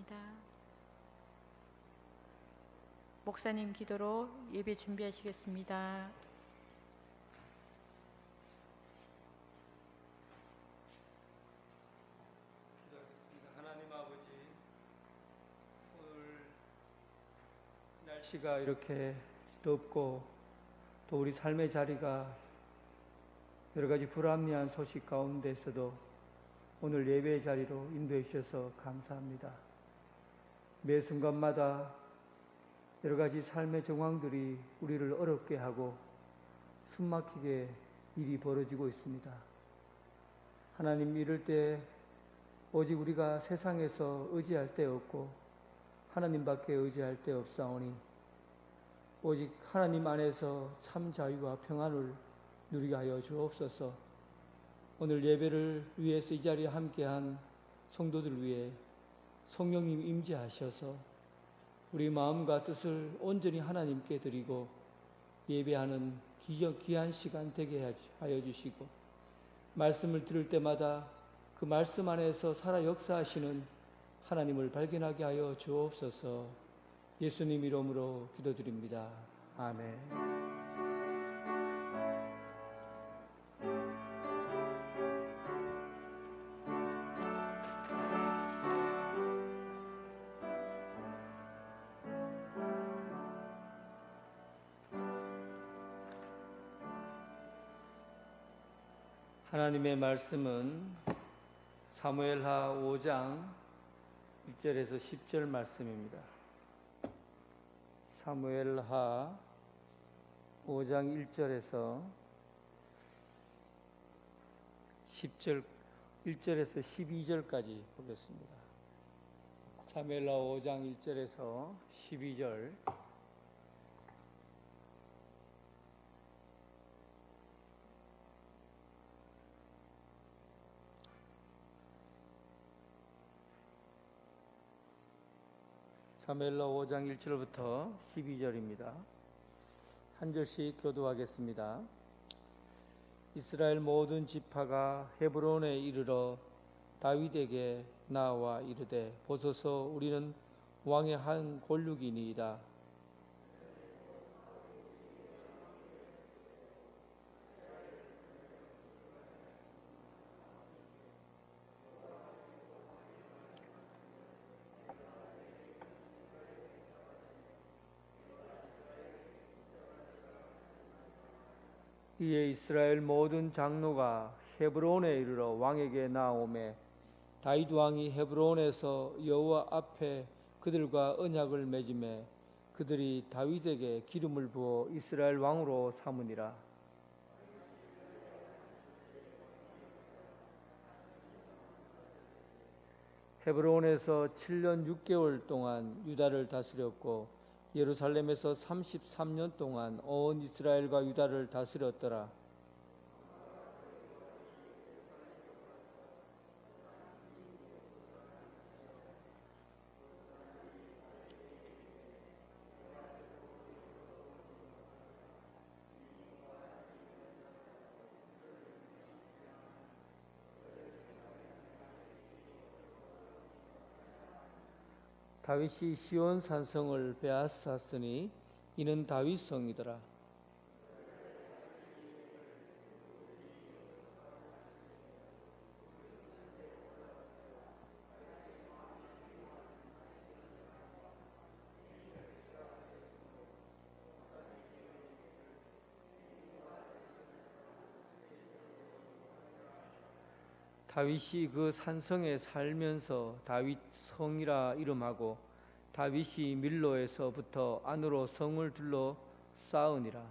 기도하겠습니다. 목사님 기도로 예배 준비하시겠습니다. 기도하겠습니다. 하나님 아버지, 오늘 날씨가 이렇게 덥고 또 우리 삶의 자리가 여러 가지 불합리한 소식 가운데서도 오늘 예배의 자리로 인도해 주셔서 감사합니다. 매 순간마다 여러 가지 삶의 정황들이 우리를 어렵게 하고 숨막히게 일이 벌어지고 있습니다. 하나님, 이럴 때 오직 우리가 세상에서 의지할 데 없고 하나님밖에 의지할 데 없사오니 오직 하나님 안에서 참 자유와 평안을 누리게 하여 주옵소서. 오늘 예배를 위해서 이 자리에 함께한 성도들 위해 성령님 임재하셔서 우리 마음과 뜻을 온전히 하나님께 드리고 예배하는 귀한 시간 되게 하여 주시고, 말씀을 들을 때마다 그 말씀 안에서 살아 역사하시는 하나님을 발견하게 하여 주옵소서. 예수님 이름으로 기도드립니다. 아멘. 하나님의 말씀은 사무엘하 5장 1절에서 10절 말씀입니다. 사무엘하 5장 1절에서 10절, 1절에서 12절까지 보겠습니다. 사무엘하 5장 1절에서 12절. 사무엘하 5장 1절부터 12절입니다. 한 절씩 교도하겠습니다. 이스라엘 모든 지파가 헤브론에 이르러 다윗에게 나와 이르되, 보소서, 우리는 왕의 한 권력이니이다. 이에 이스라엘 모든 장로가 헤브론에 이르러 왕에게 나오매, 다윗 왕이 헤브론에서 여호와 앞에 그들과 언약을 맺음에 그들이 다윗에게 기름을 부어 이스라엘 왕으로 삼으니라. 헤브론에서 7년 6개월 동안 유다를 다스렸고 예루살렘에서 33년 동안 온 이스라엘과 유다를 다스렸더라. 다윗이 시온 산성을 빼앗았으니 이는 다윗 성이더라. 다윗이 그 산성에 살면서 다윗 성이라 이름하고 다윗이 밀로에서부터 안으로 성을 둘러 쌓으니라.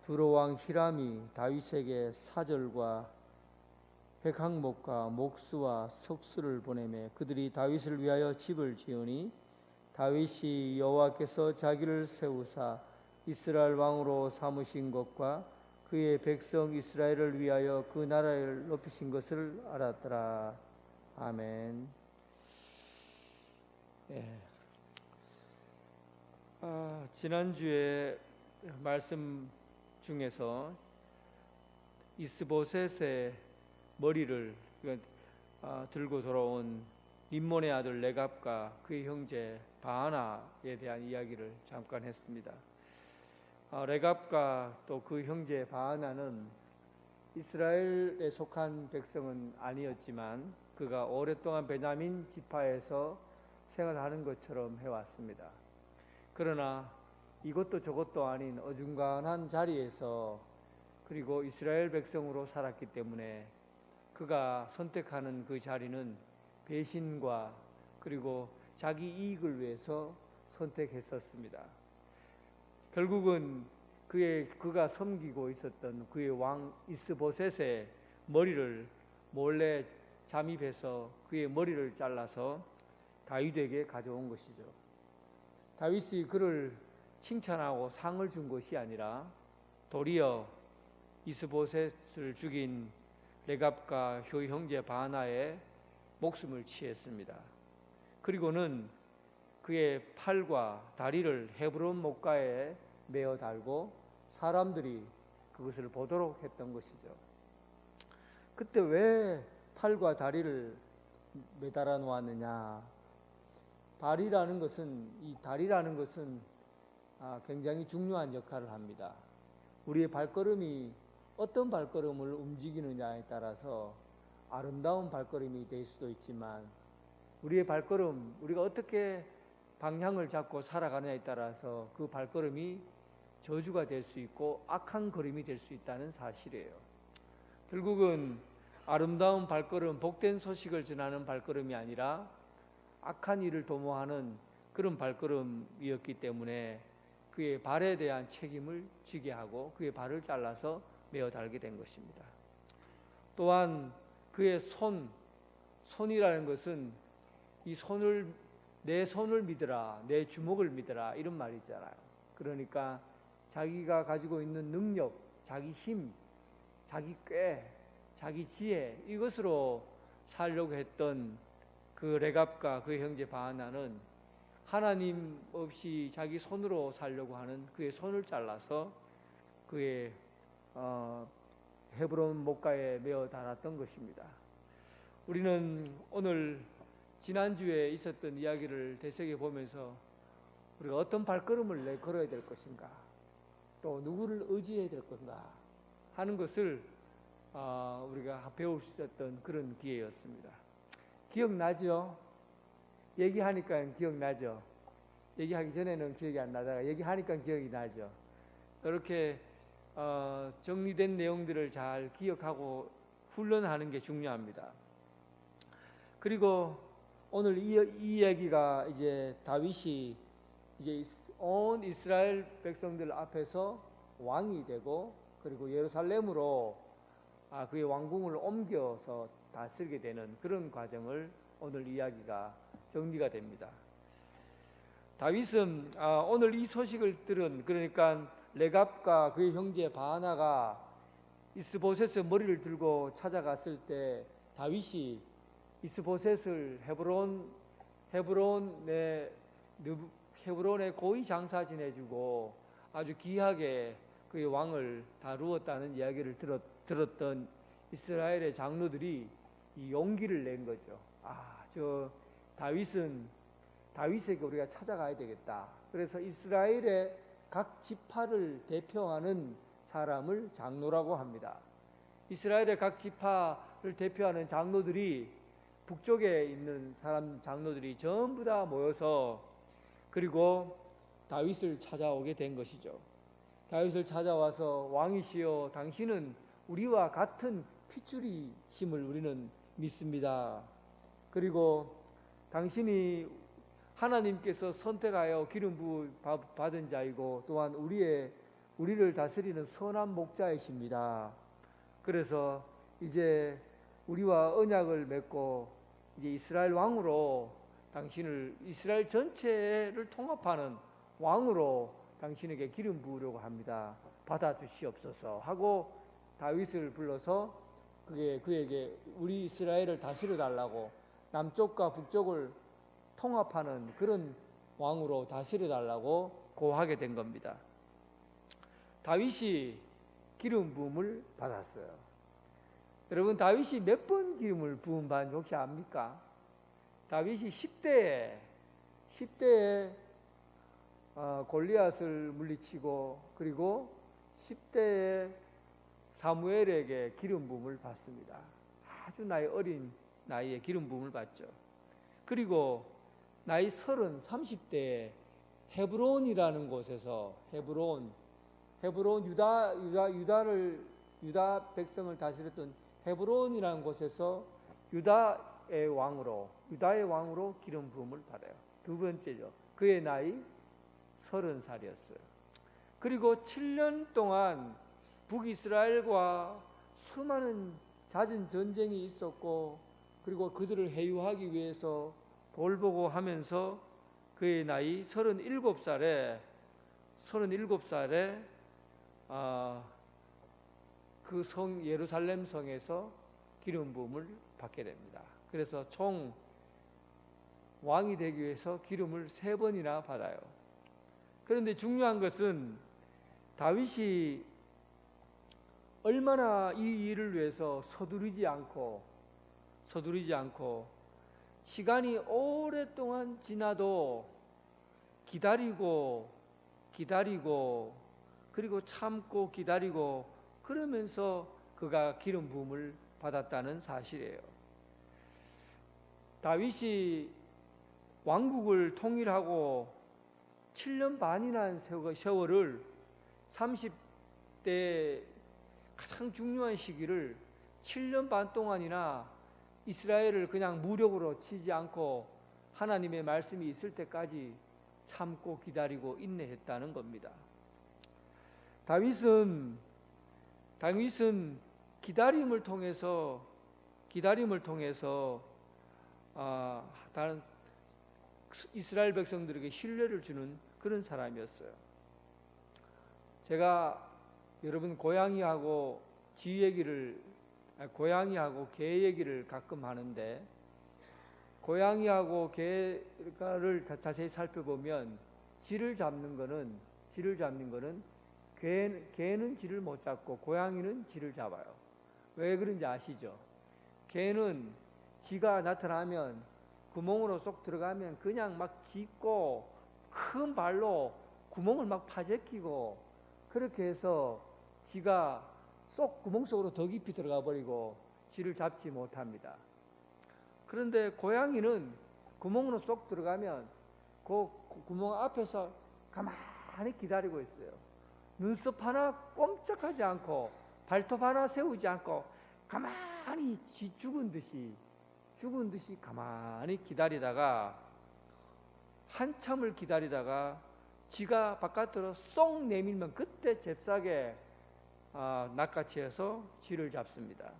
두로 왕 히람이 다윗에게 사절과 백항목과 목수와 석수를 보내매 그들이 다윗을 위하여 집을 지으니, 다윗이 여호와께서 자기를 세우사 이스라엘 왕으로 삼으신 것과 그의 백성 이스라엘을 위하여 그 나라를 높이신 것을 알았더라. 아멘. 지난주에 말씀 중에서 이스보셋의 머리를 들고 돌아온 림몬의 아들 레갑과 그의 형제 바하나에 대한 이야기를 잠깐 했습니다. 레갑과 또 그 형제 바하나는 이스라엘에 속한 백성은 아니었지만 그가 오랫동안 베냐민 지파에서 생활하는 것처럼 해왔습니다. 그러나 이것도 저것도 아닌 어중간한 자리에서 그리고 이스라엘 백성으로 살았기 때문에 그가 선택하는 그 자리는 배신과 그리고 자기 이익을 위해서 선택했었습니다. 결국은 그가 섬기고 있었던 그의 왕 이스보셋의 머리를 몰래 잠입해서 그의 머리를 잘라서 다윗에게 가져온 것이죠. 다윗이 그를 칭찬하고 상을 준 것이 아니라 도리어 이스보셋을 죽인 레갑과 그 형제 바하나의 목숨을 취했습니다. 그리고는 그의 팔과 다리를 헤브론 목가에 메어 달고 사람들이 그것을 보도록 했던 것이죠. 그때 왜 팔과 다리를 매달아 놓았느냐? 이 다리라는 것은 굉장히 중요한 역할을 합니다. 우리의 발걸음이 어떤 발걸음을 움직이느냐에 따라서 아름다운 발걸음이 될 수도 있지만 우리의 발걸음, 우리가 어떻게 방향을 잡고 살아가느냐에 따라서 그 발걸음이 저주가 될 수 있고 악한 걸음이 될 수 있다는 사실이에요. 결국은 아름다운 발걸음, 복된 소식을 전하는 발걸음이 아니라 악한 일을 도모하는 그런 발걸음이었기 때문에 그의 발에 대한 책임을 지게 하고 그의 발을 잘라서 메어 달게 된 것입니다. 또한 그의 손이라는 것은 내 손을 믿으라, 내 주먹을 믿으라 이런 말이 있잖아요. 그러니까 자기가 가지고 있는 능력, 자기 힘, 자기 꾀, 자기 지혜 이것으로 살려고 했던 그 레갑과 그 형제 바하나는 하나님 없이 자기 손으로 살려고 하는 그의 손을 잘라서 그의 헤브론 목가에 메어 달았던 것입니다. 우리는 오늘 지난주에 있었던 이야기를 되새겨 보면서 우리가 어떤 발걸음을 걸어야 될 것인가, 또 누구를 의지해야 될 건가 하는 것을 우리가 배울 수 있었던 그런 기회였습니다. 기억나죠? 얘기하니까 기억나죠? 얘기하기 전에는 기억이 안 나다가 얘기하니까 기억이 나죠? 이렇게 정리된 내용들을 잘 기억하고 훈련하는 게 중요합니다. 그리고 오늘 이 얘기가 이제 다윗이 이제 온 이스라엘 백성들 앞에서 왕이 되고 그리고 예루살렘으로 그의 왕궁을 옮겨서 다스리게 되는 그런 과정을 오늘 이야기가 정리가 됩니다. 다윗은 오늘 이 소식을 들은, 그러니까 레갑과 그의 형제 바하나가 이스보셋의 머리를 들고 찾아갔을 때 다윗이 이스보셋을 헤브론에 고이 장사 지내주고 아주 귀하게 그의 왕을 다루었다는 이야기를 들었던 이스라엘의 장로들이 이 용기를 낸 거죠. 다윗에게 우리가 찾아가야 되겠다. 그래서 이스라엘의 각 지파를 대표하는 사람을 장로라고 합니다. 이스라엘의 각 지파를 대표하는 장로들이 북쪽에 있는 장로들이 전부 다 모여서 그리고 다윗을 찾아오게 된 것이죠. 다윗을 찾아와서 왕이시여 당신은 우리와 같은 핏줄이심을 우리는 믿습니다. 그리고 당신이 하나님께서 선택하여 기름 부어 받은 자이고 또한 우리를 다스리는 선한 목자이십니다. 그래서 이제 우리와 언약을 맺고 이제 이스라엘 왕으로 당신을 이스라엘 전체를 통합하는 왕으로 당신에게 기름 부으려고 합니다. 받아주시옵소서 하고 다윗을 불러서 그에게 우리 이스라엘을 다스려 달라고 남쪽과 북쪽을 통합하는 그런 왕으로 다스려 달라고 고하게 된 겁니다. 다윗이 기름 부음을 받았어요. 여러분 다윗이 몇 번 기름을 부은 바인지 혹시 압니까? 다윗이 10대에 골리앗을 물리치고 그리고 10대에 사무엘에게 기름 부음을 받습니다. 아주 나이 어린 나이에 기름 부음을 받죠. 그리고 나이 30대에 헤브론이라는 곳에서 헤브론 유다 백성을 다스렸던 헤브론이라는 곳에서 유다의 왕으로 기름 부음을 받아요. 두 번째죠. 그의 나이 30살이었어요. 그리고 7년 동안 북이스라엘과 수많은 잦은 전쟁이 있었고 그리고 그들을 해유하기 위해서 돌보고 하면서 그의 나이 37살에 그 성 예루살렘 성에서 기름 부음을 받게 됩니다. 그래서 총 왕이 되기 위해서 기름을 3번이나 받아요. 그런데 중요한 것은 다윗이 얼마나 이 일을 위해서 서두르지 않고 시간이 오랫동안 지나도 기다리고 그리고 참고 기다리고 그러면서 그가 기름 부음을 받았다는 사실이에요. 다윗이 왕국을 통일하고 7년 반이라는 세월을 30대 가장 중요한 시기를 7년 반 동안이나 이스라엘을 그냥 무력으로 치지 않고 하나님의 말씀이 있을 때까지 참고 기다리고 인내했다는 겁니다. 다윗은 기다림을 통해서 다른 이스라엘 백성들에게 신뢰를 주는 그런 사람이었어요. 제가 여러분 고양이하고 개 얘기를 가끔 하는데 고양이하고 개를 자세히 살펴보면 쥐를 잡는 거는 개는 쥐를 못 잡고 고양이는 쥐를 잡아요. 왜 그런지 아시죠? 개는 쥐가 나타나면 구멍으로 쏙 들어가면 그냥 막 짖고 큰 발로 구멍을 막 파재끼고 그렇게 해서 쥐가 쏙 구멍 속으로 더 깊이 들어가 버리고 쥐를 잡지 못합니다. 그런데 고양이는 구멍으로 쏙 들어가면 그 구멍 앞에서 가만히 기다리고 있어요. 눈썹 하나 꼼짝하지 않고 발톱 하나 세우지 않고 가만히 쥐 죽은 듯이 가만히 기다리다가 한참을 기다리다가 쥐가 바깥으로 쏙 내밀면 그때 잽싸게 낚아채어서 쥐를 잡습니다.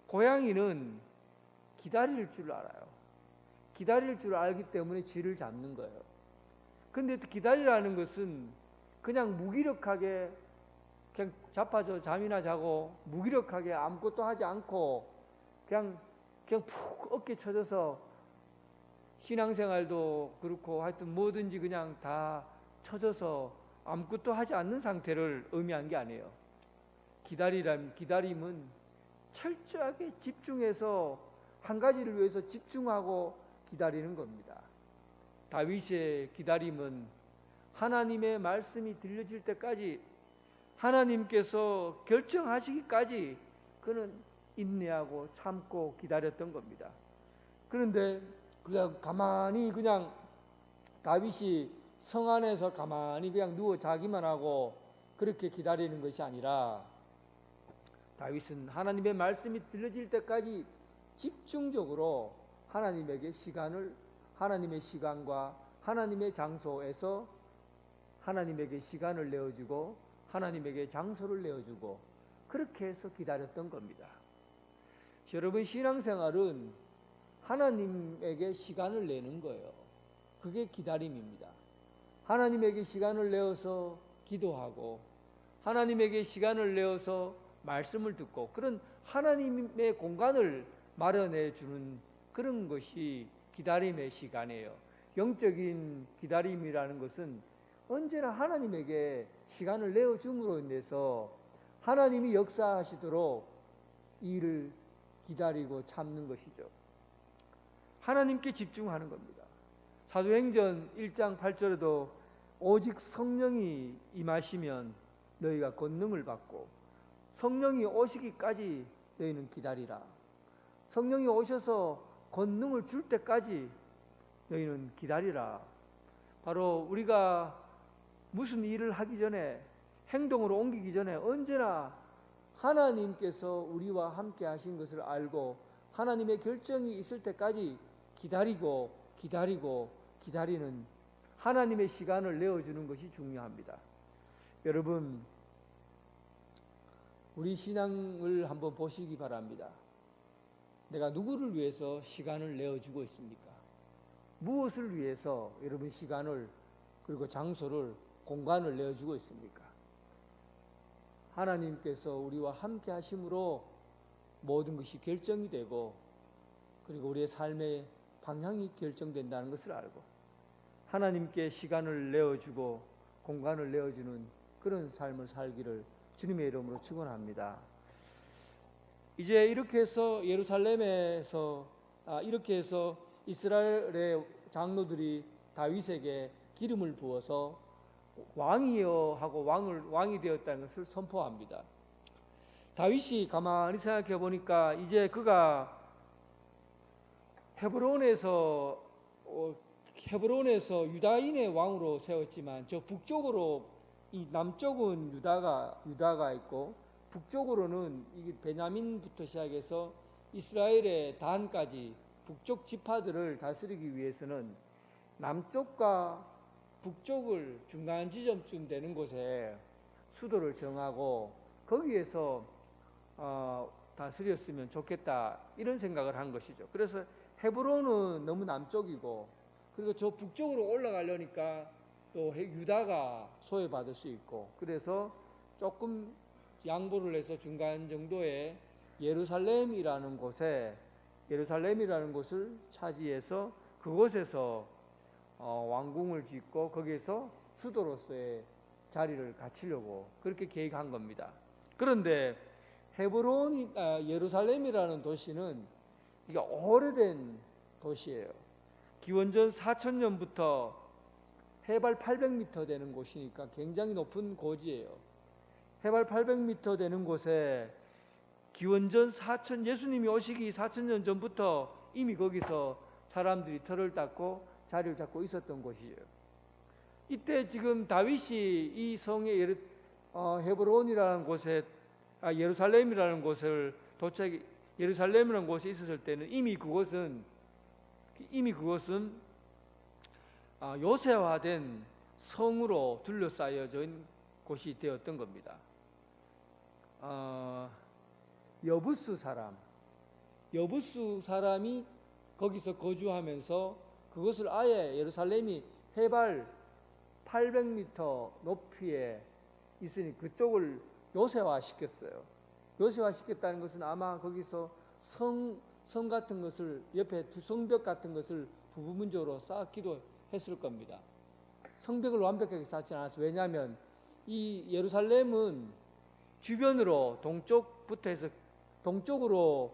고양이는 기다릴 줄 알아요. 기다릴 줄 알기 때문에 쥐를 잡는 거예요. 근데 기다리라는 것은 그냥 무기력하게 그냥 자빠져 잠이나 자고 무기력하게 아무것도 하지 않고 그냥 푹 어깨 쳐져서 신앙생활도 그렇고 하여튼 뭐든지 그냥 다 쳐져서 아무것도 하지 않는 상태를 의미한 게 아니에요. 기다림은 철저하게 집중해서 한 가지를 위해서 집중하고 기다리는 겁니다. 다윗의 기다림은 하나님의 말씀이 들려질 때까지 하나님께서 결정하시기까지 그는 인내하고 참고 기다렸던 겁니다. 그런데 그냥 다윗이 성 안에서 가만히 그냥 누워 자기만 하고 그렇게 기다리는 것이 아니라 다윗은 하나님의 말씀이 들려질 때까지 집중적으로 하나님의 시간과 하나님의 장소에서 하나님에게 시간을 내어주고 하나님에게 장소를 내어주고 그렇게 해서 기다렸던 겁니다. 여러분 신앙생활은 하나님에게 시간을 내는 거예요. 그게 기다림입니다. 하나님에게 시간을 내어서 기도하고 하나님에게 시간을 내어서 말씀을 듣고 그런 하나님의 공간을 마련해 주는 그런 것이 기다림의 시간이에요. 영적인 기다림이라는 것은 언제나 하나님에게 시간을 내어줌으로 인해서 하나님이 역사하시도록 이 일을 기다리고 참는 것이죠. 하나님께 집중하는 겁니다. 사도행전 1장 8절에도 오직 성령이 임하시면 너희가 권능을 받고 성령이 오시기까지 너희는 기다리라. 성령이 오셔서 권능을 줄 때까지 너희는 기다리라. 바로 우리가 무슨 일을 하기 전에, 행동으로 옮기기 전에 언제나 하나님께서 우리와 함께 하신 것을 알고 하나님의 결정이 있을 때까지 기다리는 하나님의 시간을 내어주는 것이 중요합니다. 여러분, 우리 신앙을 한번 보시기 바랍니다. 내가 누구를 위해서 시간을 내어주고 있습니까? 무엇을 위해서 여러분 시간을, 그리고 장소를, 공간을 내어주고 있습니까? 하나님께서 우리와 함께 하심으로 모든 것이 결정이 되고, 그리고 우리의 삶의 방향이 결정된다는 것을 알고 하나님께 시간을 내어주고 공간을 내어주는 그런 삶을 살기를 주님의 이름으로 축원합니다. 이제 이렇게 해서 예루살렘에서 이렇게 해서 이스라엘의 장로들이 다윗에게 기름을 부어서 왕이여 하고 왕이 되었다는 것을 선포합니다. 다윗이 가만히 생각해 보니까 이제 그가 헤브론에서 유다인의 왕으로 세웠지만 저 북쪽으로, 이 남쪽은 유다가 있고 북쪽으로는 이게 베냐민부터 시작해서 이스라엘의 단까지 북쪽 지파들을 다스리기 위해서는 남쪽과 북쪽을 중간 지점쯤 되는 곳에 수도를 정하고 거기에서 다스렸으면 좋겠다, 이런 생각을 한 것이죠. 그래서 헤브론은 너무 남쪽이고, 그리고 저 북쪽으로 올라가려니까 또 유다가 소외받을 수 있고, 그래서 조금 양보를 해서 중간 정도의 예루살렘이라는 곳을 차지해서 그곳에서 왕궁을 짓고 거기에서 수도로서의 자리를 갖추려고 그렇게 계획한 겁니다. 그런데 예루살렘이라는 도시는 이게 오래된 도시예요. 기원전 4000년부터 해발 800m 되는 곳이니까 굉장히 높은 고지예요. 해발 800m 되는 곳에 기원전 예수님이 오시기 4000년 전부터 이미 거기서 사람들이 터를 닦고 자리를 잡고 있었던 곳이에요. 이때 지금 다윗이 이 성의 헤브론이라는 곳에 예루살렘이라는 곳을 예루살렘이라는 곳에 있었을 때는 이미 그것은 요새화된 성으로 둘러싸여진 곳이 되었던 겁니다. 여부스 사람이 거기서 거주하면서 그것을 아예 예루살렘이 해발 800m 높이에 있으니 그쪽을 요새화시켰어요. 요새화시켰다는 것은 아마 거기서 성 같은 것을, 옆에 두 성벽 같은 것을 부분적으로 쌓기도 했을 겁니다. 성벽을 완벽하게 쌓지 않았어요. 왜냐하면 이 예루살렘은 주변으로 동쪽부터 해서 동쪽으로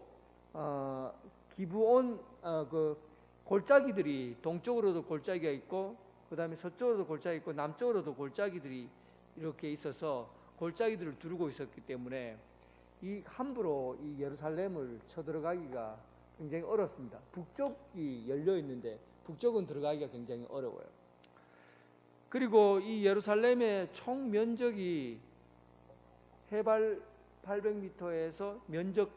기브온 그 골짜기들이, 동쪽으로도 골짜기가 있고 그 다음에 서쪽으로도 골짜기 있고 남쪽으로도 골짜기들이 이렇게 있어서 골짜기들을 두르고 있었기 때문에 함부로 이 예루살렘을 쳐들어가기가 굉장히 어렵습니다. 북쪽이 열려 있는데 북쪽은 들어가기가 굉장히 어려워요. 그리고 이 예루살렘의 총 면적이 해발 800m에서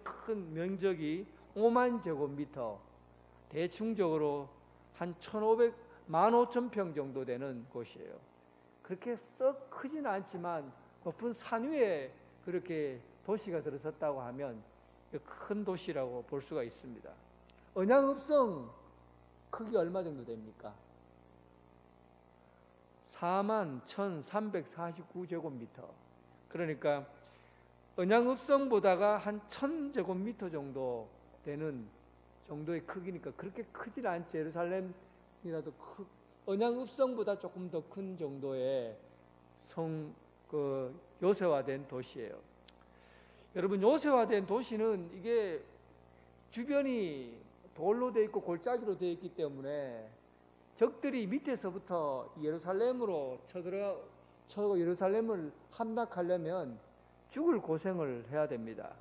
큰 면적이 5만 제곱미터, 대충적으로 한 15,000평 정도 되는 곳이에요. 그렇게 썩 크진 않지만 높은 산 위에 그렇게 도시가 들어섰다고 하면 큰 도시라고 볼 수가 있습니다. 언양읍성 크기 얼마 정도 됩니까? 41,349제곱미터. 그러니까 언양읍성보다가 한 1,000제곱미터 정도 되는 정도의 크기니까 그렇게 크질 않지. 예루살렘이라도 언양읍성보다 조금 더 큰 정도의 요새화된 도시예요. 여러분, 요새화된 도시는 이게 주변이 돌로 되어 있고 골짜기로 되어 있기 때문에 적들이 밑에서부터 예루살렘으로 쳐들어 예루살렘을 함락하려면 죽을 고생을 해야 됩니다.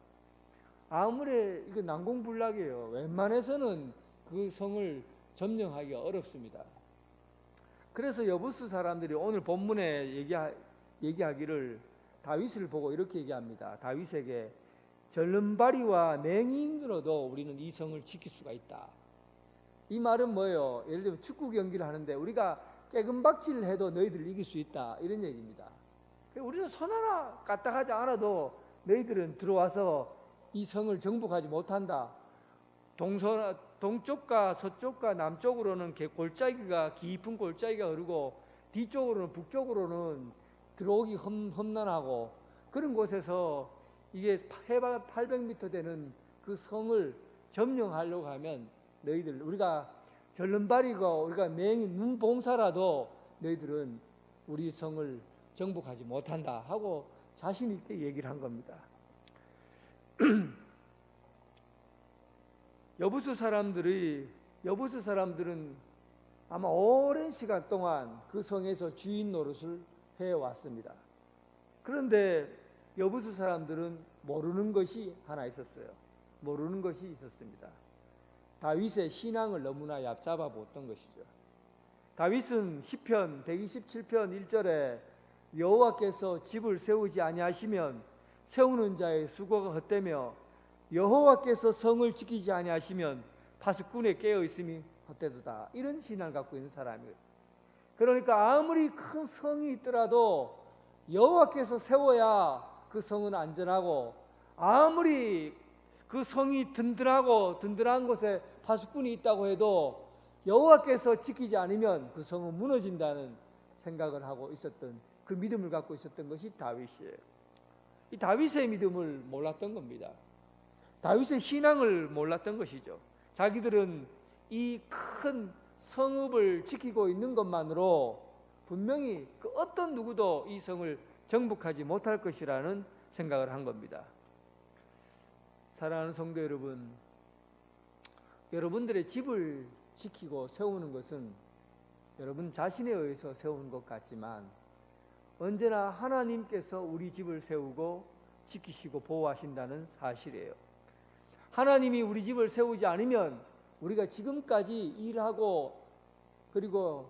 아무리 이거 난공불락이에요. 웬만해서는 그 성을 점령하기가 어렵습니다. 그래서 여부수 사람들이 오늘 본문에 얘기하기를 다윗을 보고 이렇게 얘기합니다. 다윗에게 절름발이와 맹인으로도 우리는 이 성을 지킬 수가 있다. 이 말은 뭐예요? 예를 들면 축구 경기를 하는데 우리가 깨금박질을 해도 너희들 이길 수 있다, 이런 얘기입니다. 우리는 손 하나 까딱하지 않아도 너희들은 들어와서 이 성을 정복하지 못한다. 동쪽과 서쪽과 남쪽으로는 골짜기가, 깊은 골짜기가 흐르고 뒤쪽으로는, 북쪽으로는 들어오기 험난하고, 그런 곳에서 이게 해발 800m 되는 그 성을 점령하려고 하면 너희들, 우리가 절름발이고 우리가 맹인 눈봉사라도 너희들은 우리 성을 정복하지 못한다 하고 자신 있게 얘기를 한 겁니다. 여부수 사람들은 아마 오랜 시간 동안 그 성에서 주인 노릇을 해왔습니다. 그런데 여부수 사람들은 모르는 것이 하나 있었어요. 모르는 것이 있었습니다. 다윗의 신앙을 너무나 얕잡아 보았던 것이죠. 다윗은 시편 127편 1절에 여호와께서 집을 세우지 아니하시면 세우는 자의 수고가 헛되며 여호와께서 성을 지키지 아니하시면 파수꾼의 깨어 있음이 헛되도다, 이런 신앙을 갖고 있는 사람이에요. 그러니까 아무리 큰 성이 있더라도 여호와께서 세워야 그 성은 안전하고, 아무리 그 성이 든든한 곳에 파수꾼이 있다고 해도 여호와께서 지키지 않으면 그 성은 무너진다는 생각을 하고 있었던, 그 믿음을 갖고 있었던 것이 다윗이에요. 이 다윗의 믿음을 몰랐던 겁니다. 다윗의 신앙을 몰랐던 것이죠. 자기들은 이 큰 성읍을 지키고 있는 것만으로 분명히 그 어떤 누구도 이 성을 정복하지 못할 것이라는 생각을 한 겁니다. 사랑하는 성도 여러분, 여러분들의 집을 지키고 세우는 것은 여러분 자신에 의해서 세우는 것 같지만 언제나 하나님께서 우리 집을 세우고 지키시고 보호하신다는 사실이에요. 하나님이 우리 집을 세우지 않으면 우리가 지금까지 일하고 그리고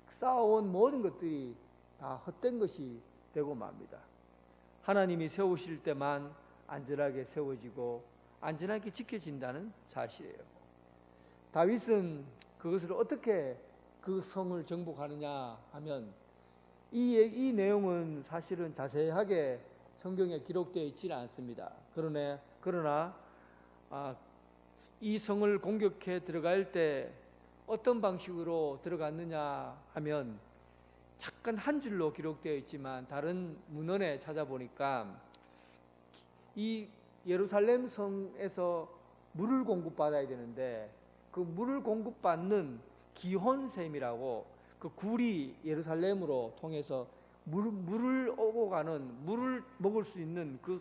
쌓아온 모든 것들이 다 헛된 것이 되고 맙니다. 하나님이 세우실 때만 안전하게 세워지고 안전하게 지켜진다는 사실이에요. 다윗은 그것을 어떻게 그 성을 정복하느냐 하면 이 내용은 사실은 자세하게 성경에 기록되어 있지는 않습니다. 그러나 이 성을 공격해 들어갈 때 어떤 방식으로 들어갔느냐 하면 잠깐 한 줄로 기록되어 있지만 다른 문헌에 찾아보니까 이 예루살렘 성에서 물을 공급받아야 되는데 그 물을 공급받는 기혼샘이라고, 그 굴이 예루살렘으로 통해서 물을 오고 가는, 물을 먹을 수 있는 그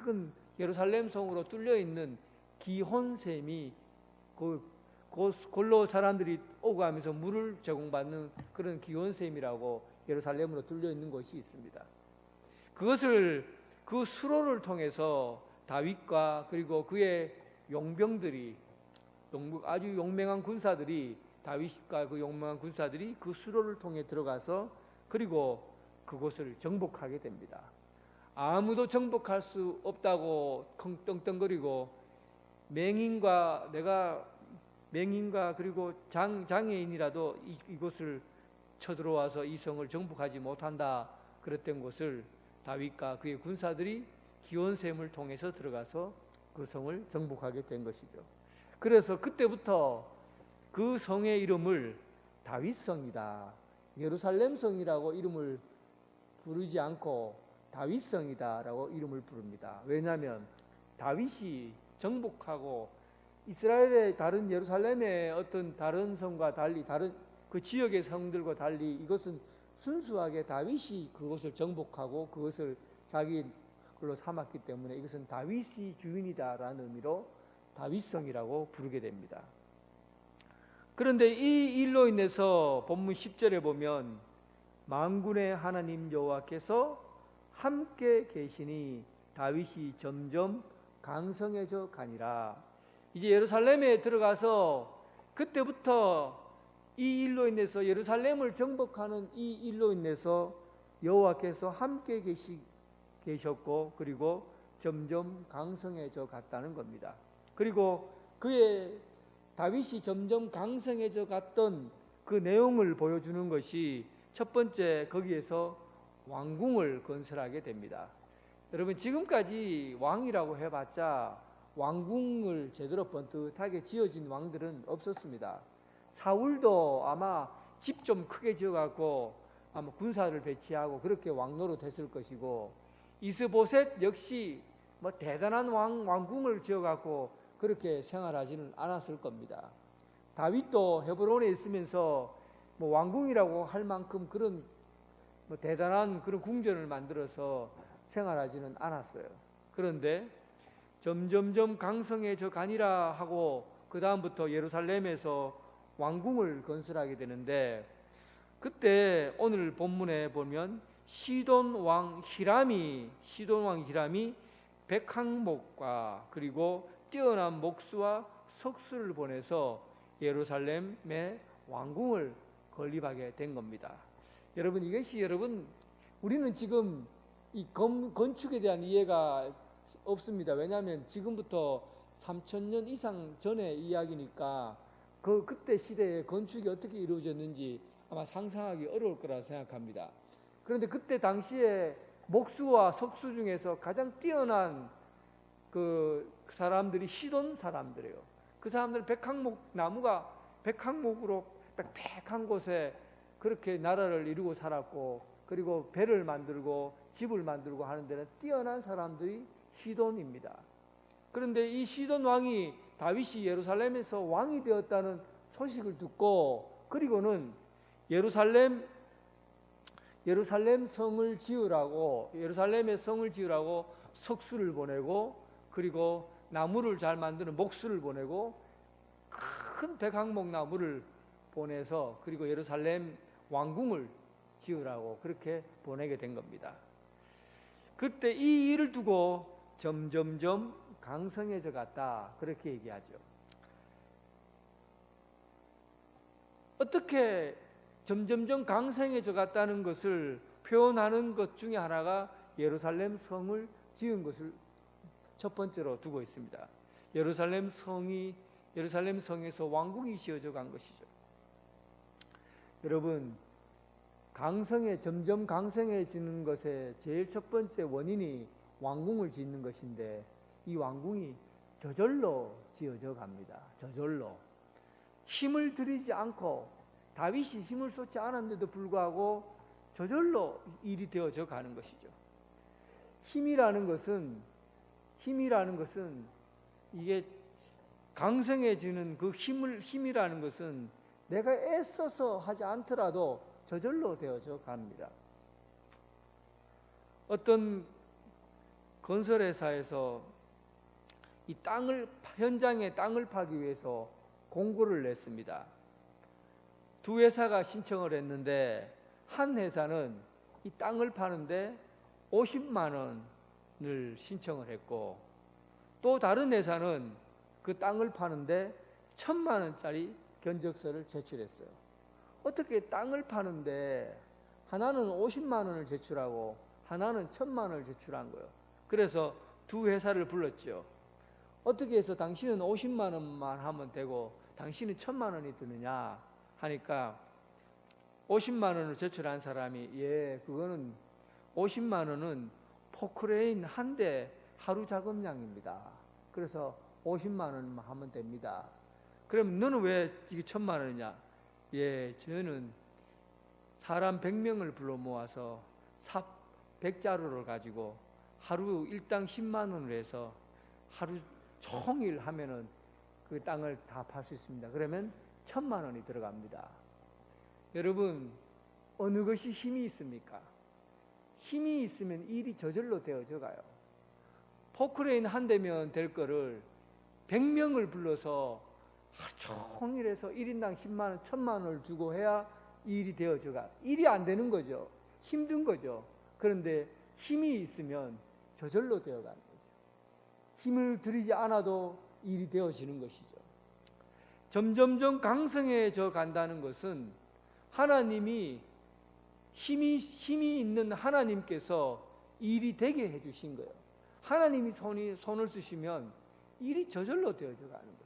큰 예루살렘 성으로 뚫려 있는 기혼샘이 골로 사람들이 오고 가면서 물을 제공받는 그런 기혼샘이라고 예루살렘으로 뚫려 있는 곳이 있습니다. 그 수로를 통해서 다윗과 그리고 그의 용병들이, 아주 용맹한 군사들이, 다윗과 그 용맹한 군사들이 그 수로를 통해 들어가서 그리고 그곳을 정복하게 됩니다. 아무도 정복할 수 없다고 떵떵거리고 맹인과 그리고 장애인이라도 이곳을 쳐들어와서 이 성을 정복하지 못한다 그랬던 곳을 다윗과 그의 군사들이 기온샘을 통해서 들어가서 그 성을 정복하게 된 것이죠. 그래서 그때부터 그 성의 이름을 다윗성이다, 예루살렘 성이라고 이름을 부르지 않고 다윗성이다라고 이름을 부릅니다. 왜냐하면 다윗이 정복하고 이스라엘의 다른 예루살렘의 어떤 다른 성과 달리, 다른 그 지역의 성들과 달리 이것은 순수하게 다윗이 그것을 정복하고 그것을 자기 걸로 삼았기 때문에 이것은 다윗이 주인이다라는 의미로 다윗성이라고 부르게 됩니다. 그런데 이 일로 인해서 본문 10절에 보면 만군의 하나님 여호와께서 함께 계시니 다윗이 점점 강성해져 가니라. 이제 예루살렘에 들어가서 그때부터 이 일로 인해서 예루살렘을 정복하는 이 일로 인해서 여호와께서 함께 계셨고 그리고 점점 강성해져 갔다는 겁니다. 그리고 다윗이 점점 강성해져 갔던 그 내용을 보여주는 것이 첫 번째, 거기에서 왕궁을 건설하게 됩니다. 여러분, 지금까지 왕이라고 해봤자 왕궁을 제대로 번듯하게 지어진 왕들은 없었습니다. 사울도 아마 집 좀 크게 지어갖고 아마 군사를 배치하고 그렇게 왕노릇 했을 것이고, 이스보셋 역시 뭐 대단한 왕궁을 지어갖고 그렇게 생활하지는 않았을 겁니다. 다윗도 헤브론에 있으면서 뭐 왕궁이라고 할 만큼 그런 뭐 대단한 그런 궁전을 만들어서 생활하지는 않았어요. 그런데 점점점 강성해져 가니라 하고 그 다음부터 예루살렘에서 왕궁을 건설하게 되는데, 그때 오늘 본문에 보면 시돈 왕 히람이 백항목과 그리고 뛰어난 목수와 석수를 보내서 예루살렘의 왕궁을 건립하게 된 겁니다. 여러분, 이것이 우리는 지금 이 건축에 대한 이해가 없습니다. 왜냐하면 지금부터 3000년 이상 전의 이야기니까 그때 시대에 건축이 어떻게 이루어졌는지 아마 상상하기 어려울 거라 생각합니다. 그런데 그때 당시에 목수와 석수 중에서 가장 뛰어난 그 사람들이 시돈 사람들이에요. 그 사람들은 백항목으로 빽빽한 곳에 그렇게 나라를 이루고 살았고, 그리고 배를 만들고 집을 만들고 하는 데는 뛰어난 사람들이 시돈입니다. 그런데 이 시돈 왕이 다윗이 예루살렘에서 왕이 되었다는 소식을 듣고, 그리고는 예루살렘의 성을 지으라고 석수를 보내고, 그리고 나무를 잘 만드는 목수를 보내고 큰 백항목 나무를 보내서 그리고 예루살렘 왕궁을 지으라고 그렇게 보내게 된 겁니다. 그때 이 일을 두고 점점점 강성해져 갔다, 그렇게 얘기하죠. 어떻게 점점점 강성해져 갔다는 것을 표현하는 것 중에 하나가 예루살렘 성을 지은 것을 첫 번째로 두고 있습니다. 예루살렘 성에서 왕궁이 지어져 간 것이죠. 여러분, 점점 강성해지는 것의 제일 첫 번째 원인이 왕궁을 짓는 것인데, 이 왕궁이 저절로 지어져 갑니다. 저절로 힘을 들이지 않고, 다윗이 힘을 쏟지 않았는데도 불구하고 저절로 일이 되어져 가는 것이죠. 힘이라는 것은 이게 강성해지는 그 힘이라는 것은 내가 애써서 하지 않더라도 저절로 되어져 갑니다. 어떤 건설회사에서 이 현장에 땅을 파기 위해서 공고를 냈습니다. 두 회사가 신청을 했는데, 한 회사는 이 땅을 파는데 50만 원을 신청을 했고, 또 다른 회사는 그 땅을 파는데 1000만 원짜리 견적서를 제출했어요. 어떻게 땅을 파는데 하나는 50만 원을 제출하고 하나는 1000만 원을 제출한 거예요. 그래서 두 회사를 불렀죠. 어떻게 해서 당신은 50만 원만 하면 되고 당신은 1000만 원이 드느냐 하니까, 50만 원을 제출한 사람이 그거는 50만 원은 포크레인 한 대 하루 작업량입니다. 그래서 50만 원만 하면 됩니다. 그럼 너는 왜 이게 1000만 원이냐? 저는 사람 100명을 불러 모아서 삽 100자루를 가지고 하루 일당 10만 원을 해서 하루 종일 하면은 그 땅을 다 팔 수 있습니다. 그러면 1000만 원이 들어갑니다. 여러분, 어느 것이 힘이 있습니까? 힘이 있으면 일이 저절로 되어져 가요. 포크레인 한 대면 될 거를 100명을 불러서 하루 종일 해서 1인당 10만 원, 1000만 원을 주고 해야 이 일이 되어져가. 일이 안 되는 거죠. 힘든 거죠. 그런데 힘이 있으면 저절로 되어가는 거죠. 힘을 들이지 않아도 일이 되어지는 것이죠. 점점점 강성해져 간다는 것은 하나님이 힘이 있는 하나님께서 일이 되게 해주신 거예요. 하나님이 손을 쓰시면 일이 저절로 되어져 가는 거죠.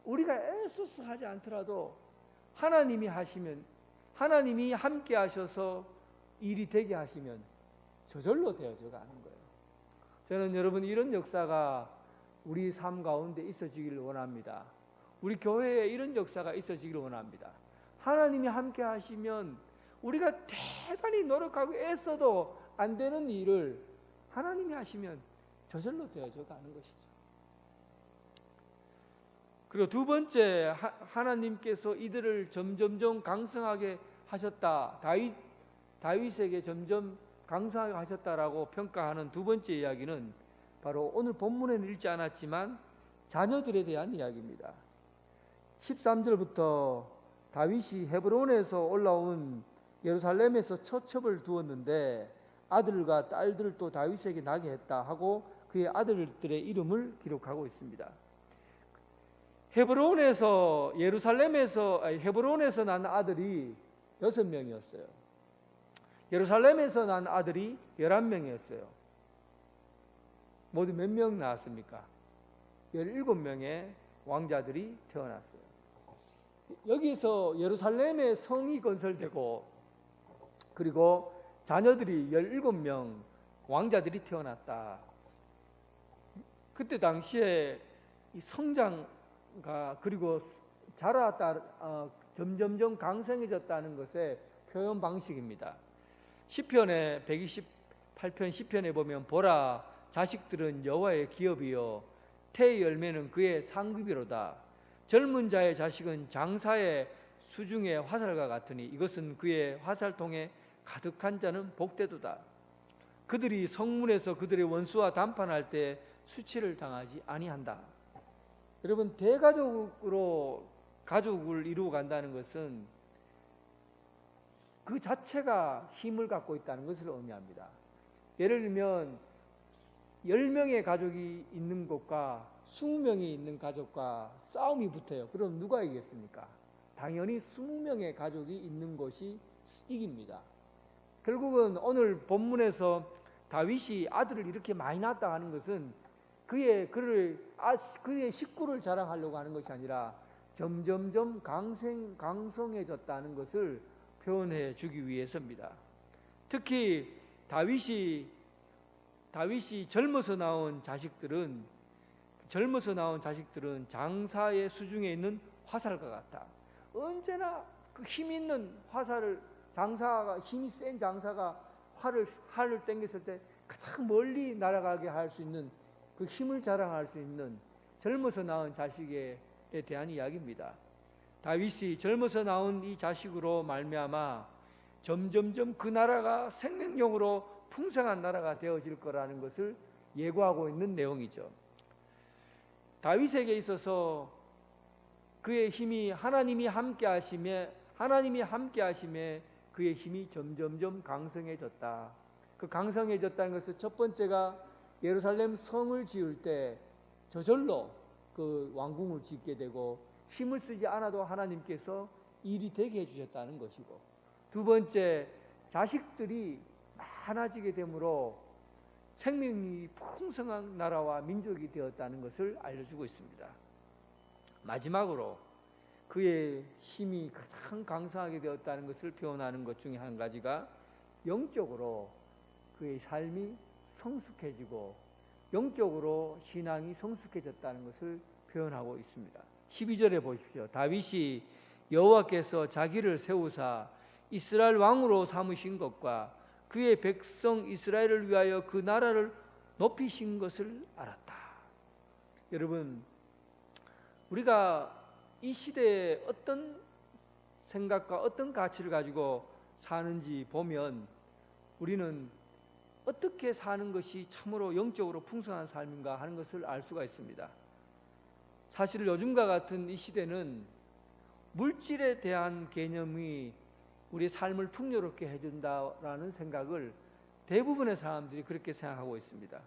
우리가 애써서 하지 않더라도 하나님이 하시면, 하나님이 함께 하셔서 일이 되게 하시면 저절로 되어져 가는 거예요. 저는 여러분 이런 역사가 우리 삶 가운데 있어지기를 원합니다. 우리 교회에 이런 역사가 있어지기를 원합니다. 하나님이 함께 하시면 우리가 대단히 노력하고 애써도 안 되는 일을 하나님이 하시면 저절로 되어져 가는 것이죠. 그리고 두 번째, 하나님께서 이들을 점점점 강성하게 하셨다. 다윗에게 점점 강성하게 하셨다라고 평가하는 두 번째 이야기는 바로 오늘 본문에는 읽지 않았지만 자녀들에 대한 이야기입니다. 13절부터 다윗이 헤브론에서 올라온 예루살렘에서 처첩을 두었는데 아들과 딸들도 다윗에게 나게 했다 하고 그의 아들들의 이름을 기록하고 있습니다. 헤브론에서 난 아들이 6명이었어요. 예루살렘에서 난 아들이 11명이었어요. 모두 몇 명 나왔습니까? 17명의 왕자들이 태어났어요. 여기서 예루살렘의 성이 건설되고 그리고 자녀들이 17명 왕자들이 태어났다. 그때 당시에 이 성장과 그리고 자랐다, 점점점 강성해졌다는 것의 표현 방식입니다. 시편의 128편 시편에 보면 보라 자식들은 여호와의 기업이요 태의 열매는 그의 상급이로다. 젊은 자의 자식은 장사의 수중의 화살과 같으니 이것은 그의 화살통에 가득한 자는 복되도다. 그들이 성문에서 그들의 원수와 담판할 때 수치를 당하지 아니한다. 여러분, 대가족으로 가족을 이루어 간다는 것은 그 자체가 힘을 갖고 있다는 것을 의미합니다. 예를 들면 10명의 가족이 있는 것과 20명이 있는 가족과 싸움이 붙어요. 그럼 누가 이기겠습니까? 당연히 20명의 가족이 있는 것이 이깁니다. 결국은 오늘 본문에서 다윗이 아들을 이렇게 많이 낳았다 하는 것은 그의 식구를 자랑하려고 하는 것이 아니라 점점점 강성해졌다는 것을 표현해 주기 위해서입니다. 특히 다윗이 젊어서 나온 자식들은 장사의 수중에 있는 화살과 같다. 언제나 그 힘 있는 힘이 센 장사가 활을 당겼을 때 가장 멀리 날아가게 할 수 있는 그 힘을 자랑할 수 있는 젊어서 낳은 자식에 대한 이야기입니다. 다윗이 젊어서 낳은 이 자식으로 말미암아 점점점 그 나라가 생명력으로 풍성한 나라가 되어질 거라는 것을 예고하고 있는 내용이죠. 다윗에게 있어서 그의 힘이 하나님이 함께 하심에 그의 힘이 점점점 강성해졌다. 그 강성해졌다는 것은 첫 번째가 예루살렘 성을 지을 때 저절로 그 왕궁을 짓게 되고 힘을 쓰지 않아도 하나님께서 일이 되게 해주셨다는 것이고, 두 번째, 자식들이 많아지게 되므로 생명이 풍성한 나라와 민족이 되었다는 것을 알려주고 있습니다. 마지막으로 그의 힘이 가장 강성하게 되었다는 것을 표현하는 것 중에 한 가지가 영적으로 그의 삶이 성숙해지고 영적으로 신앙이 성숙해졌다는 것을 표현하고 있습니다. 12절에 보십시오. 다윗이 여호와께서 자기를 세우사 이스라엘 왕으로 삼으신 것과 그의 백성 이스라엘을 위하여 그 나라를 높이신 것을 알았다. 여러분, 우리가 이 시대에 어떤 생각과 어떤 가치를 가지고 사는지 보면 우리는 어떻게 사는 것이 참으로 영적으로 풍성한 삶인가 하는 것을 알 수가 있습니다. 사실 요즘과 같은 이 시대는 물질에 대한 개념이 우리 삶을 풍요롭게 해준다라는 생각을 대부분의 사람들이 그렇게 생각하고 있습니다.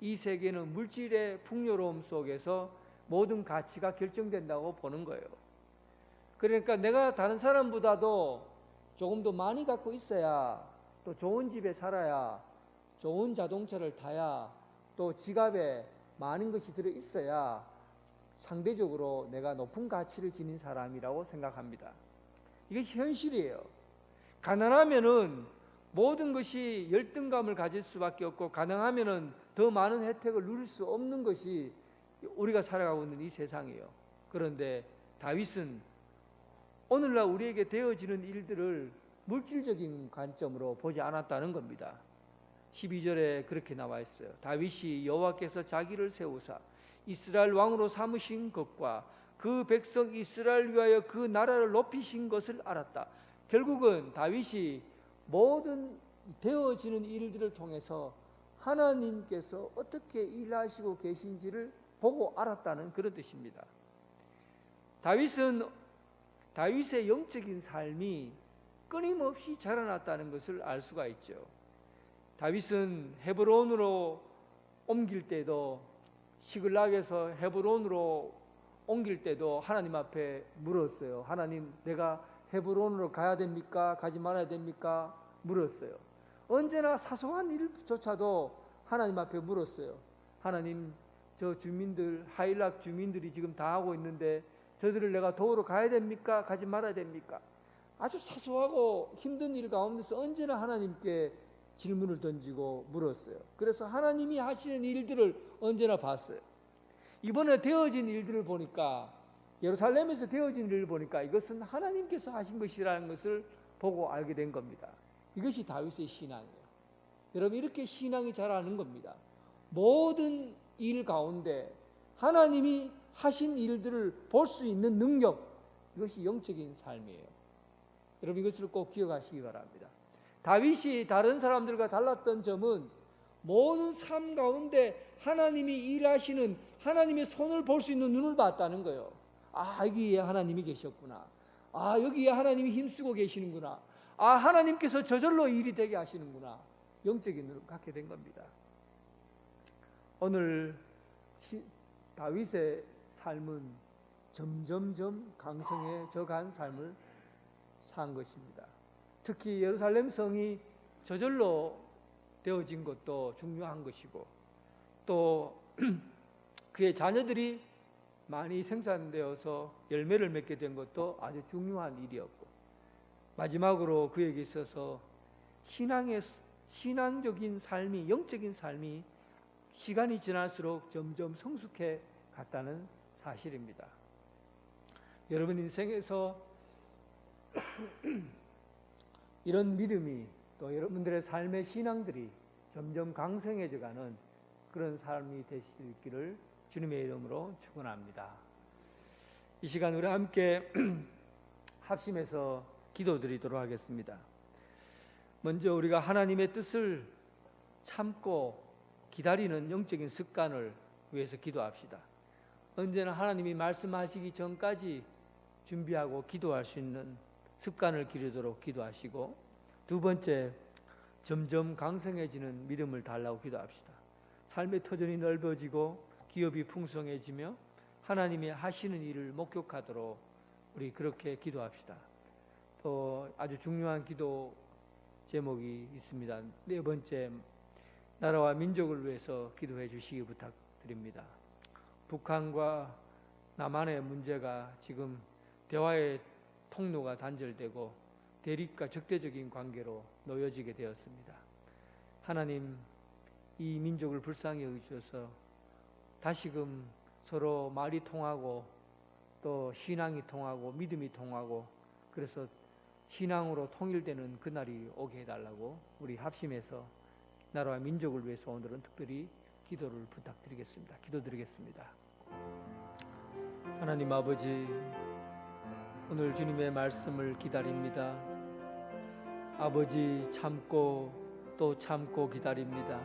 이 세계는 물질의 풍요로움 속에서 모든 가치가 결정된다고 보는 거예요. 그러니까 내가 다른 사람보다도 조금 더 많이 갖고 있어야, 또 좋은 집에 살아야, 좋은 자동차를 타야, 또 지갑에 많은 것이 들어 있어야 상대적으로 내가 높은 가치를 지닌 사람이라고 생각합니다. 이것이 현실이에요. 가난하면은 모든 것이 열등감을 가질 수밖에 없고, 가능하면은 더 많은 혜택을 누릴 수 없는 것이 우리가 살아가고 있는 이 세상이에요. 그런데 다윗은 오늘날 우리에게 되어지는 일들을 물질적인 관점으로 보지 않았다는 겁니다. 12절에 그렇게 나와 있어요. 다윗이 여호와께서 자기를 세우사 이스라엘 왕으로 삼으신 것과 그 백성 이스라엘 위하여 그 나라를 높이신 것을 알았다. 결국은 다윗이 모든 되어지는 일들을 통해서 하나님께서 어떻게 일하시고 계신지를 보고 알았다는 그런 뜻입니다. 다윗의 영적인 삶이 끊임없이 자라났다는 것을 알 수가 있죠. 다윗은 헤브론으로 옮길 때도, 시글락에서 헤브론으로 옮길 때도 하나님 앞에 물었어요. 하나님, 내가 헤브론으로 가야 됩니까? 가지 말아야 됩니까? 물었어요. 언제나 사소한 일조차도 하나님 앞에 물었어요. 하나님, 저 주민들, 하일락 주민들이 지금 당하고 있는데 저들을 내가 도우러 가야 됩니까? 가지 말아야 됩니까? 아주 사소하고 힘든 일 가운데서 언제나 하나님께 질문을 던지고 물었어요. 그래서 하나님이 하시는 일들을 언제나 봤어요. 이번에 되어진 일들을 보니까, 예루살렘에서 되어진 일을 보니까 이것은 하나님께서 하신 것이라는 것을 보고 알게 된 겁니다. 이것이 다윗의 신앙이에요. 여러분, 이렇게 신앙이 자라는 겁니다. 모든 일 가운데 하나님이 하신 일들을 볼 수 있는 능력, 이것이 영적인 삶이에요. 여러분, 이것을 꼭 기억하시기 바랍니다. 다윗이 다른 사람들과 달랐던 점은 모든 삶 가운데 하나님이 일하시는, 하나님의 손을 볼 수 있는 눈을 봤다는 거예요. 아, 여기에 하나님이 계셨구나. 아, 여기에 하나님이 힘쓰고 계시는구나. 아, 하나님께서 저절로 일이 되게 하시는구나. 영적인 눈을 갖게 된 겁니다. 오늘 다윗의 삶은 점점점 강성해져 간 삶을 산 것입니다. 특히 예루살렘 성이 저절로 되어진 것도 중요한 것이고, 또 그의 자녀들이 많이 생산되어서 열매를 맺게 된 것도 아주 중요한 일이었고, 마지막으로 그에게 있어서 신앙적인 삶이, 영적인 삶이 시간이 지날수록 점점 성숙해 갔다는 사실입니다. 여러분 인생에서 이런 믿음이, 또 여러분들의 삶의 신앙들이 점점 강성해져가는 그런 삶이 되실 수 있기를 주님의 이름으로 축원합니다. 이 시간 우리 함께 합심해서 기도드리도록 하겠습니다. 먼저 우리가 하나님의 뜻을 참고 기다리는 영적인 습관을 위해서 기도합시다. 언제나 하나님이 말씀하시기 전까지 준비하고 기도할 수 있는 습관을 기르도록 기도하시고, 두 번째, 점점 강성해지는 믿음을 달라고 기도합시다. 삶의 터전이 넓어지고 기업이 풍성해지며 하나님이 하시는 일을 목격하도록 우리 그렇게 기도합시다. 또 아주 중요한 기도 제목이 있습니다. 네 번째, 나라와 민족을 위해서 기도해 주시기 부탁드립니다. 북한과 남한의 문제가 지금 대화의 통로가 단절되고 대립과 적대적인 관계로 놓여지게 되었습니다. 하나님, 이 민족을 불쌍히 여기셔서 다시금 서로 말이 통하고 또 신앙이 통하고 믿음이 통하고, 그래서 신앙으로 통일되는 그날이 오게 해달라고 우리 합심해서 나라와 민족을 위해서 오늘은 특별히 기도를 부탁드리겠습니다. 기도드리겠습니다. 하나님 아버지, 오늘 주님의 말씀을 기다립니다. 아버지, 참고 또 참고 기다립니다.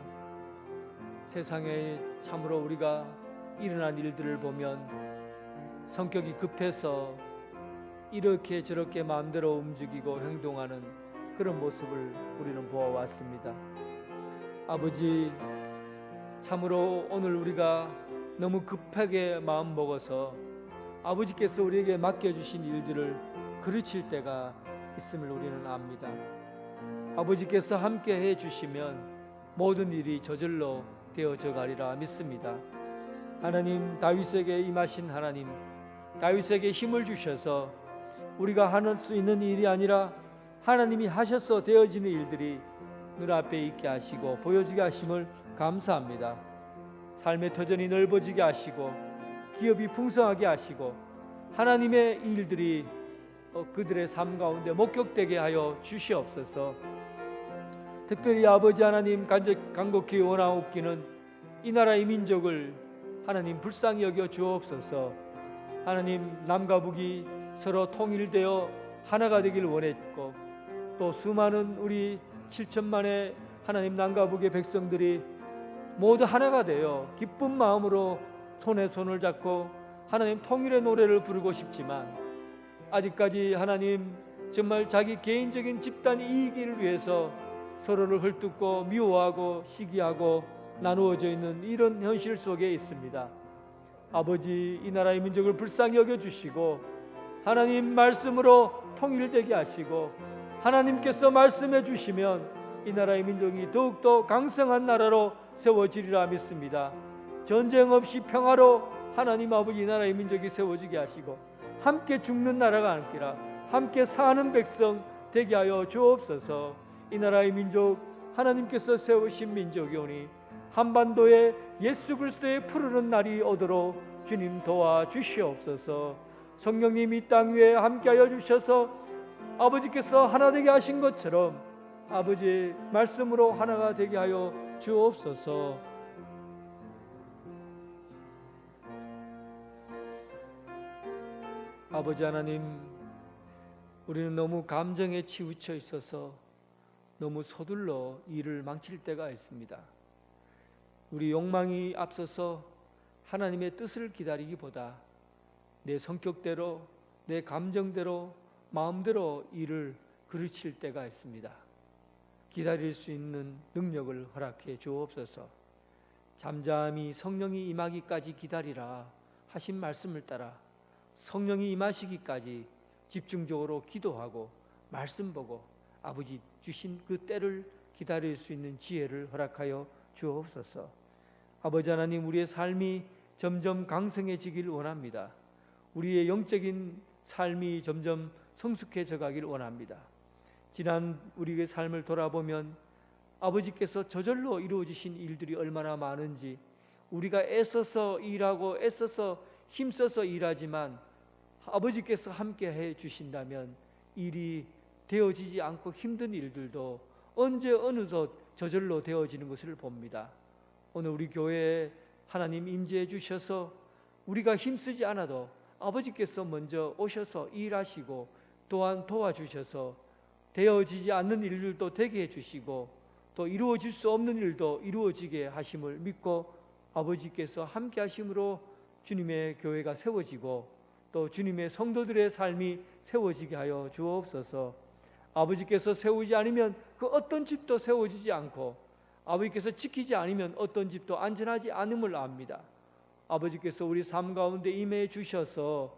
세상에 참으로 우리가 일어난 일들을 보면 성격이 급해서 이렇게 저렇게 마음대로 움직이고 행동하는 그런 모습을 우리는 보아왔습니다. 아버지, 참으로 오늘 우리가 너무 급하게 마음 먹어서 아버지께서 우리에게 맡겨주신 일들을 그르칠 때가 있음을 우리는 압니다. 아버지께서 함께 해주시면 모든 일이 저절로 되어져 가리라 믿습니다. 하나님, 다윗에게 임하신 하나님, 다윗에게 힘을 주셔서 우리가 할 수 있는 일이 아니라 하나님이 하셔서 되어지는 일들이 눈앞에 있게 하시고 보여지게 하심을 감사합니다. 삶의 터전이 넓어지게 하시고 기업이 풍성하게 하시고 하나님의 일들이 그들의 삶 가운데 목격되게 하여 주시옵소서. 특별히 아버지 하나님, 간곡히 원하옵기는 이 나라의 민족을 하나님 불쌍히 여겨 주옵소서. 하나님, 남과 북이 서로 통일되어 하나가 되길 원했고 또 수많은 우리 7천만의 하나님 남과 북의 백성들이 모두 하나가 되어 기쁜 마음으로 손에 손을 잡고 하나님 통일의 노래를 부르고 싶지만 아직까지 하나님 정말 자기 개인적인 집단 이익을 위해서 서로를 헐뜯고 미워하고 시기하고 나누어져 있는 이런 현실 속에 있습니다. 아버지, 이 나라의 민족을 불쌍히 여겨주시고 하나님 말씀으로 통일되게 하시고 하나님께서 말씀해 주시면 이 나라의 민족이 더욱더 강성한 나라로 세워지리라 믿습니다. 전쟁 없이 평화로 하나님 아버지 이 나라의 민족이 세워지게 하시고 함께 죽는 나라가 아니라 함께 사는 백성 되게 하여 주옵소서. 이 나라의 민족 하나님께서 세우신 민족이오니 한반도에 예수 그리스도의 푸르는 날이 오도록 주님 도와주시옵소서. 성령님 이 땅 위에 함께하여 주셔서 아버지께서 하나 되게 하신 것처럼 아버지 말씀으로 하나가 되게 하여 주옵소서. 아버지 하나님, 우리는 너무 감정에 치우쳐 있어서 너무 서둘러 일을 망칠 때가 있습니다. 우리 욕망이 앞서서 하나님의 뜻을 기다리기보다 내 성격대로, 내 감정대로, 마음대로 일을 그르칠 때가 있습니다. 기다릴 수 있는 능력을 허락해 주옵소서. 잠잠히 성령이 임하기까지 기다리라 하신 말씀을 따라 성령이 임하시기까지 집중적으로 기도하고 말씀 보고 아버지 주신 그 때를 기다릴 수 있는 지혜를 허락하여 주옵소서. 아버지 하나님, 우리의 삶이 점점 강성해지길 원합니다. 우리의 영적인 삶이 점점 성숙해져 가길 원합니다. 지난 우리의 삶을 돌아보면 아버지께서 저절로 이루어지신 일들이 얼마나 많은지, 우리가 애써서 일하고 애써서 힘써서 일하지만 아버지께서 함께 해 주신다면 일이 되어지지 않고 힘든 일들도 언제 어느덧 저절로 되어지는 것을 봅니다. 오늘 우리 교회에 하나님 임재해 주셔서 우리가 힘쓰지 않아도 아버지께서 먼저 오셔서 일하시고 또한 도와주셔서 되어지지 않는 일들도 되게 해주시고 또 이루어질 수 없는 일도 이루어지게 하심을 믿고 아버지께서 함께 하심으로 주님의 교회가 세워지고 또 주님의 성도들의 삶이 세워지게 하여 주옵소서. 아버지께서 세우지 않으면 그 어떤 집도 세워지지 않고 아버지께서 지키지 않으면 어떤 집도 안전하지 않음을 압니다. 아버지께서 우리 삶 가운데 임해 주셔서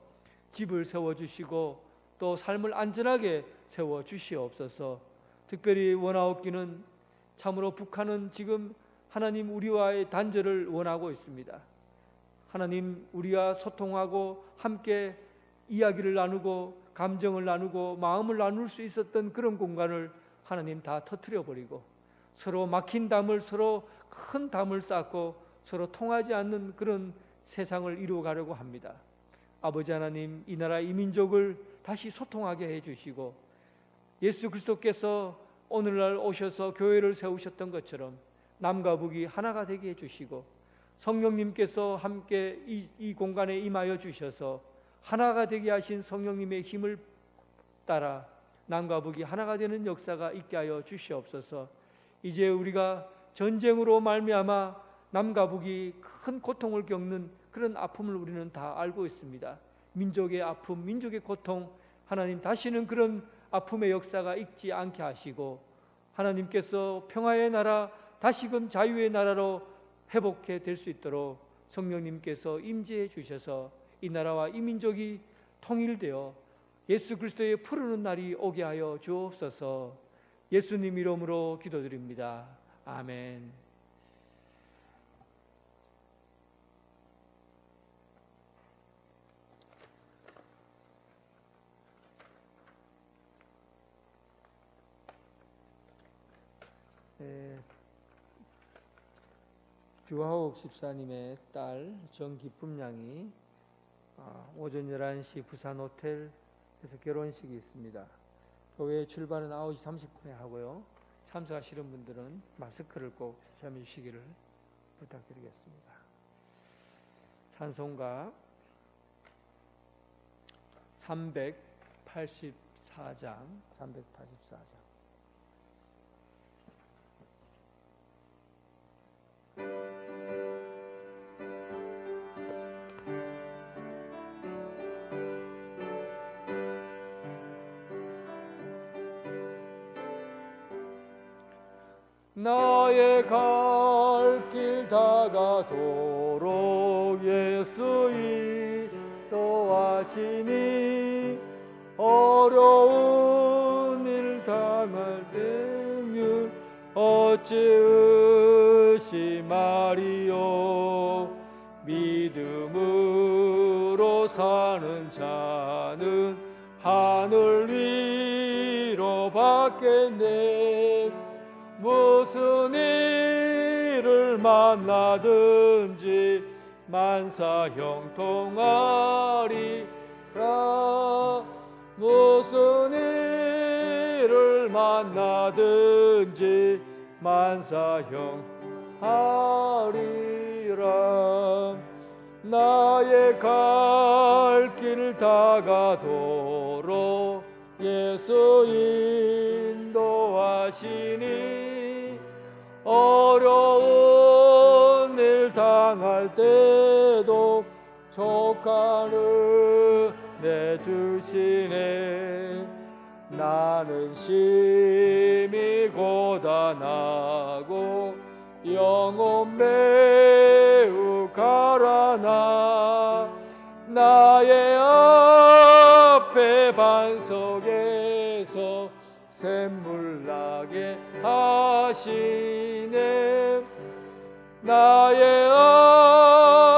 집을 세워주시고 또 삶을 안전하게 세워주시옵소서. 특별히 원하옵기는 참으로 북한은 지금 하나님 우리와의 단절을 원하고 있습니다. 하나님, 우리가 소통하고 함께 이야기를 나누고 감정을 나누고 마음을 나눌 수 있었던 그런 공간을 하나님 다 터뜨려 버리고 서로 막힌 담을 서로 큰 담을 쌓고 서로 통하지 않는 그런 세상을 이루어가려고 합니다. 아버지 하나님, 이 나라 이 민족을 다시 소통하게 해주시고 예수 그리스도께서 오늘날 오셔서 교회를 세우셨던 것처럼 남과 북이 하나가 되게 해주시고 성령님께서 함께 이 공간에 임하여 주셔서 하나가 되게 하신 성령님의 힘을 따라 남과 북이 하나가 되는 역사가 있게 하여 주시옵소서. 이제 우리가 전쟁으로 말미암아 남과 북이 큰 고통을 겪는 그런 아픔을 우리는 다 알고 있습니다. 민족의 아픔, 민족의 고통, 하나님 다시는 그런 아픔의 역사가 있지 않게 하시고 하나님께서 평화의 나라, 다시금 자유의 나라로 회복해 될 수 있도록 성령님께서 임재해 주셔서 이 나라와 이 민족이 통일되어 예수 그리스도의 푸르는 날이 오게 하여 주옵소서. 예수님 이름으로 기도드립니다. 아멘. 주하옥 집사님의 딸 정기쁨 양이 오전 11시 부산 호텔에서 결혼식이 있습니다. 교회 출발은 9시 30분에 하고요. 참석하시는 분들은 마스크를 꼭 지참해 주시기를 부탁드리겠습니다. 찬송가 384장 나의 갈 길 다가도록 예수 인도하시니 어려운 일 당할 때면 어찌 의심하리요. 믿음으로 사는 자는 하늘 위로 받겠네. 무슨 일을 만나든지 만사 형통하리라. 무슨 일을 만나든지 만사 형통하리라. 나의 갈 길 다가도록 예수 인도하시니 어려운 일 당할 때도 족한 은혜 주시네. 나는 심히 고단하고 영혼 매우 가라나 나의 앞에 반석에서 샘물 나게 하시네. 나의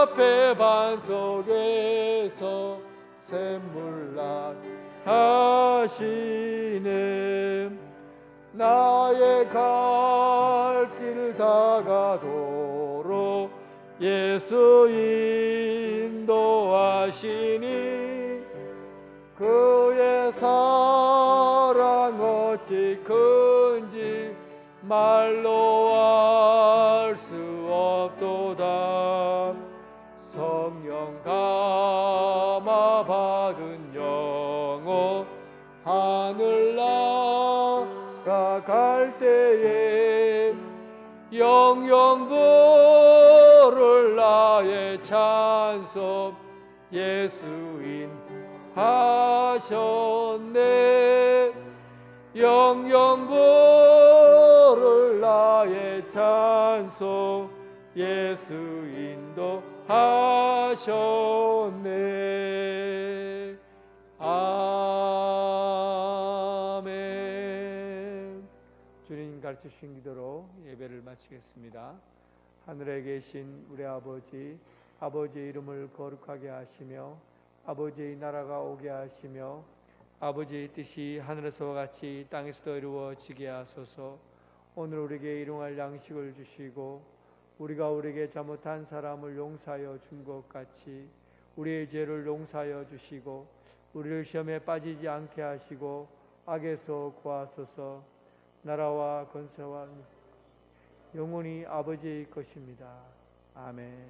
앞에 반석에서 샘물 나게 하시네. 나의 갈 길 다가도록 예수 인도하시니 그의 사랑 어찌 큰지 말로 알 수 없도다. 성령 감화 받은 영혼 하늘 나아갈 때에 영영 부를 나의 찬송 예수인 하셨네. 영영 부를 나의 찬송 예수 인도하셨네. 아멘. 주님 가르치신 기도로 예배를 마치겠습니다. 하늘에 계신 우리 아버지, 아버지의 이름을 거룩하게 하시며 아버지의 나라가 오게 하시며 아버지의 뜻이 하늘에서와 같이 땅에서도 이루어지게 하소서. 오늘 우리에게 일용할 양식을 주시고 우리가 우리에게 잘못한 사람을 용서하여 준 것 같이 우리의 죄를 용서하여 주시고 우리를 시험에 빠지지 않게 하시고 악에서 구하소서. 나라와 권세와 영원히 아버지의 것입니다. 아멘.